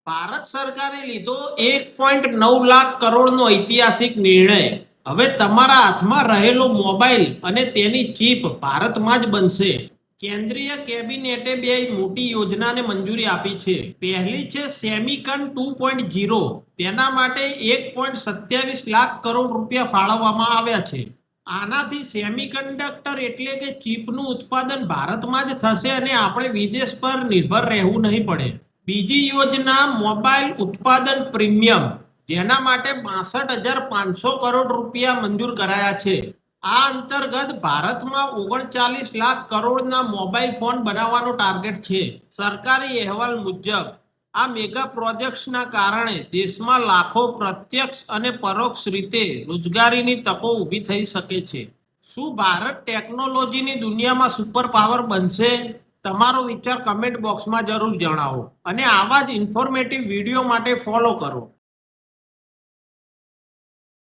ભારત સરકારે લીધો 1.9 લાખ કરોડનો ઐતિહાસિક નિર્ણય. હવે તમારા હાથમાં રહેલો મોબાઈલ અને તેની ચિપ ભારતમાં જ બનશે. કેન્દ્રીય કેબિનેટે બે મોટી યોજનાને મંજૂરી આપી છે. પહેલી છે સેમિકન 2.0. તેના માટે 1.27 લાખ કરોડ રૂપિયા ફાળવવામાં આવ્યા છે. આનાથી સેમિકન્ડક્ટર એટલે કે ચિપનું ઉત્પાદન ભારતમાં જ થશે અને આપણે વિદેશ પર નિર્ભર રહેવું નહીં પડે. બીજી યોજના મોબાઈલ ઉત્પાદન પ્રીમિયમ, જેના માટે 62,500 કરોડ રૂપિયા મંજૂર કરાયા છે. આ અંતર્ગત ભારતમાં 39 લાખ કરોડના મોબાઈલ ફોન બનાવવાનો ટાર્ગેટ છે. સરકારી અહેવાલ મુજબ આ મેગા પ્રોજેક્ટ્સના કારણે દેશમાં લાખો પ્રત્યક્ષ અને પરોક્ષ રીતે રોજગારીની તકો ઊભી થઈ શકે છે. શું ભારત ટેકનોલોજીની દુનિયામાં સુપર પાવર બનશે? તમારો વિચાર કમેન્ટ બોક્સમાં જરૂર જણાવો અને આવા જ ઇન્ફોર્મેટિવ વિડીયો માટે ફોલો કરો.